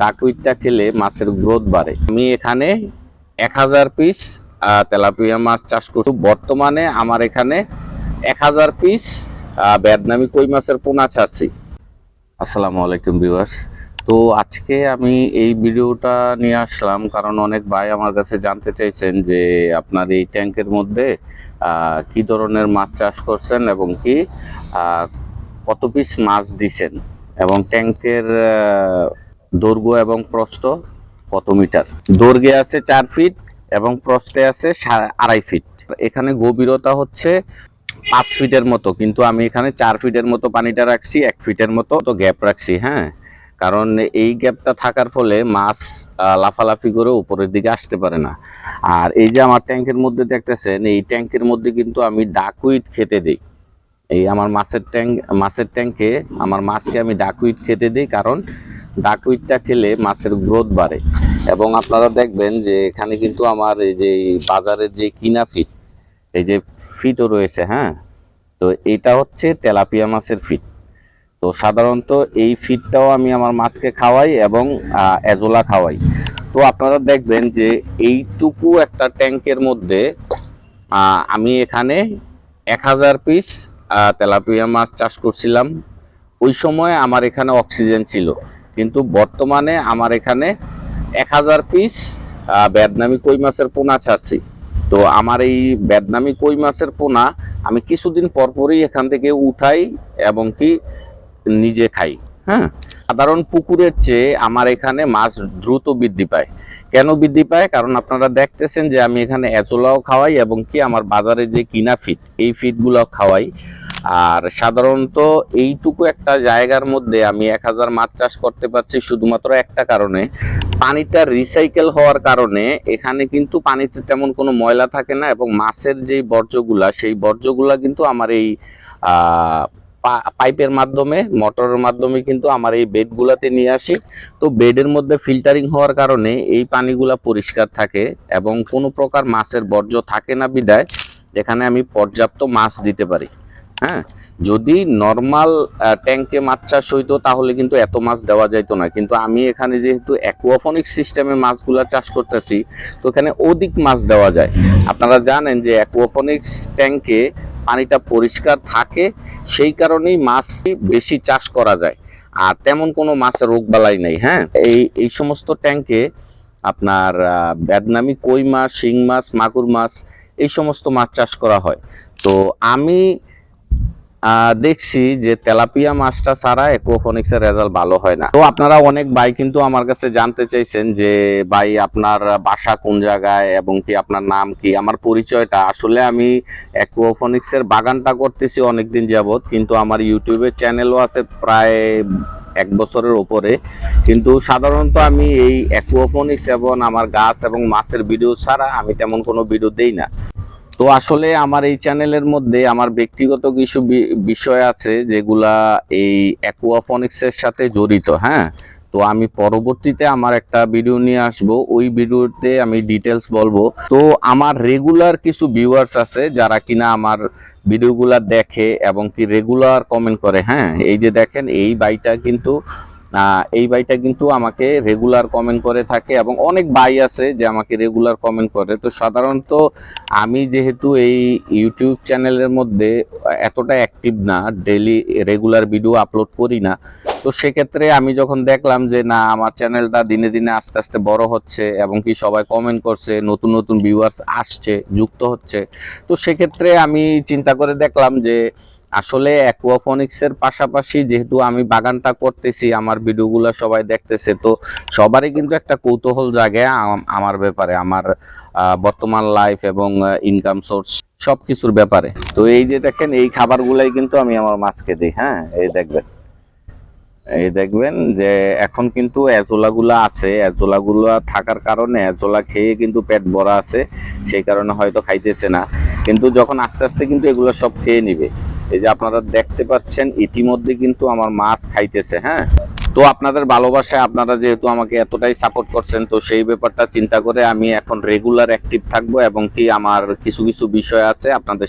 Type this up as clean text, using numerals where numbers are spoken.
ডাকউইটটা খেলে মাছের গ্রোথ বাড়ে। আমি এখানে 1000 পিস তেলাপিয়া মাছ চাষ করছি। বর্তমানে আমার এখানে 1000 পিস ভিয়েতনামি কই মাছের পোনা ছাড়ছি। আসসালামু আলাইকুম ভিউয়ার্স। তো আজকে আমি এই ভিডিওটা নিয়ে আসলাম কারণ অনেক ভাই আমার কাছে জানতে চাইছেন যে আপনার এই ট্যাঙ্কের মধ্যে কি ধরনের মাছ চাষ করছেন এবং কি কত পিস মাছ দিছেন এবং ট্যাঙ্কের দৈর্ঘ্য এবং প্রস্থ কত মিটার। দৈর্ঘ্যে আছে 4 ফিট এবং প্রস্থে আছে 2.5 ফিট। এখানে গভীরতা হচ্ছে 5 ফিটের মতো, কিন্তু আমি এখানে 4 ফিটের মতো পানিটা রাখছি, 1 ফিটের মতো তো গ্যাপ রাখছি। হ্যাঁ, কারণ এই গ্যাপটা থাকার ফলে মাছ লাফালাফি করে উপরের দিকে আসতে পারে না। আর এই যে আমার ট্যাঙ্কের মধ্যে দেখতেছেন, এই ট্যাঙ্কের মধ্যে কিন্তু আমি ডাকউইট খেতে দিই। এই আমার মাছের ট্যাঙ্কে আমার মাছকে আমি ডাকউইট খেতে দিই, কারণ ডাকউইটটা খেলে মাছের গ্রোথ বাড়ে। এবং আপনারা দেখবেন যে এখানে কিন্তু আমার এই যে বাজারের যে কিনা ফিট, এই যে ফিটও রয়েছে। হ্যাঁ, তো এটা হচ্ছে তেলাপিয়া মাছের ফিট। তো সাধারণত এই ফিটটাও আমি আমার মাছকে খাওয়াই এবং এজোলা খাওয়াই। তো আপনারা দেখবেন যে এইটুকু একটা ট্যাঙ্কের মধ্যে আমি এখানে 1000 পিস তেলাপিয়া মাছ চাষ করছিলাম। ওই সময় আমার এখানে অক্সিজেন ছিল, কিন্তু বর্তমানে আমার এখানে 1000 পিস ভিয়েতনামি কই মাছের পোনা ছাড়ছি। তো আমার এই ভিয়েতনামি কই মাছের পোনা আমি কিছুদিন পরপরই এখান থেকে উঠাই এবং কি নিজে খাই। হ্যাঁ, সাধারণ পুকুরের চেয়ে আমার এখানে মাছ দ্রুত বৃদ্ধি পায়। কেন বৃদ্ধি পায়? কারণ আপনারা দেখতেছেন যে আমি এখানে এজোলাও খাওয়াই এবং কি আমার বাজারে যে কিনা ফিট, এই ফিটগুলোও খাওয়াই। আর সাধারণত এইটুকু একটা জায়গার মধ্যে আমি 1000 মাছ চাষ করতে পারছি শুধুমাত্র একটা কারণে, পানিটা রিসাইকেল হওয়ার কারণে। এখানে কিন্তু পানিতে তেমন কোনো ময়লা থাকে না এবং মাছের যেই বর্জ্যগুলা, সেই বর্জ্যগুলা কিন্তু আমার এই পাইপের মাধ্যমে, মোটরের মাধ্যমে কিন্তু আমার এই বেডগুলাতে নিয়ে আসি। তো বেডের মধ্যে ফিল্টারিং হওয়ার কারণে এই পানিগুলা পরিষ্কার থাকে এবং কোনো প্রকার মাছের বর্জ্য থাকে না, বিদায় এখানে আমি পর্যাপ্ত মাছ দিতে পারি। হ্যাঁ, যদি নর্মাল ট্যাঙ্কে মাছ চাষ হইতো তাহলে কিন্তু এত মাছ দেওয়া যাইতো না, কিন্তু আমি এখানে যেহেতু অ্যাকুয়াফনিক সিস্টেমে মাছগুলা চাষ করতেছি, তো এখানে অধিক মাছ দেওয়া যায়। আপনারা জানেন যে অ্যাকুয়াফনিক্স ট্যাঙ্কে পানিটা পরিষ্কার থাকে, সেই কারণেই মাছ বেশি চাষ করা যায় আর তেমন কোনো মাছের রোগবালাই নেই। হ্যাঁ, এই সমস্ত ট্যাঙ্কে আপনার ভিয়েতনামি কই মাছ, শিং মাছ, মাগুর মাছ, এই সমস্ত মাছ চাষ করা হয়। তো আমি দেখছি যে তেলাপিয়া মাছটা ছাড়া অ্যাকুয়াফনিক্সের রেজাল্ট ভালো হয় না। তো আপনারা অনেক ভাই কিন্তু আমার কাছে জানতে চাইছেন যে ভাই আপনার বাসা কোন জায়গায় এবং কি আপনার নাম কি, আমার পরিচয়টা। আসলে আমি অ্যাকুয়াফনিক্সের বাগানটা করতেছি অনেকদিন যাবত, কিন্তু আমার ইউটিউবের চ্যানেলও আছে প্রায় 1 বছরের উপরে। কিন্তু সাধারণত আমি এই অ্যাকুয়াফনিক্স এবং আমার গাছ এবং মাছের ভিডিও ছাড়া আমি তেমন কোনো ভিডিও দেই না। তো আসলে আমার এই চ্যানেলের মধ্যে আমার ব্যক্তিগত কিছু বিষয় আছে যেগুলা এই অ্যাকুয়াফনিক্সের সাথে জড়িত। হ্যাঁ, তো আমি পরবর্তীতে আমার একটা ভিডিও নিয়ে আসব, ওই ভিডিওতে আমি ডিটেলস বলবো। তো আমার রেগুলার কিছু ভিউয়ার্স আছে যারা কিনা আমার ভিডিওগুলা দেখে এবং কি রেগুলার কমেন্ট করে। হ্যাঁ, এই যে দেখেন এই ভাইটা কিন্তু আমাকে রেগুলার কমেন্ট করে থাকে এবং অনেক ভাই আছে যে আমাকে রেগুলার কমেন্ট করে। তো সাধারণত আমি যেহেতু এই ইউটিউব চ্যানেলের মধ্যে এতটা অ্যাক্টিভ না, ডেইলি রেগুলার ভিডিও আপলোড করি না, তো সেক্ষেত্রে আমি যখন দেখলাম যে না, আমার চ্যানেলটা দিনে দিনে আস্তে আস্তে বড় হচ্ছে এবং কি সবাই কমেন্ট করছে, নতুন নতুন ভিউয়ার্স আসছে, যুক্ত হচ্ছে, তো সেক্ষেত্রে আমি চিন্তা করে দেখলাম যে আসলে অ্যাকুয়াফনিক্সের পাশাপাশি যেহেতু আমি বাগানটা করতেছি, আমার ভিডিওগুলো সবাই দেখতেছে, তো সবারই কিন্তু একটা কৌতূহল জাগে আমার ব্যাপারে, আমার বর্তমান লাইফ এবং ইনকাম সোর্স সবকিছুর ব্যাপারে। তো এই যে দেখেন, এই খাবারগুলাই কিন্তু আমি আমার মাছকে দিই। হ্যাঁ, এই দেখবেন যে এখন কিন্তু এজোলাগুলা আছে, এজোলাগুলা থাকার কারণে এজোলা খেয়ে কিন্তু পেট ভরা আছে, সেই কারণে হয়তো খাইতেছে না, কিন্তু যখন আস্তে আস্তে কিন্তু এগুলো সব খেয়ে নিবে। এই যে আপনারা দেখতে পাচ্ছেন ইতিমধ্যে কিন্তু আমার মাছ খাইতেছে। হ্যাঁ, তো আপনাদের ভালোবাসায় আপনারা যেহেতু আমাকে এতটাই সাপোর্ট করছেন, তো সেই ব্যাপারটা চিন্তা করে আমি এখন রেগুলার অ্যাক্টিভ থাকবো এবং কি আমার কিছু কিছু বিষয় আছে আপনাদের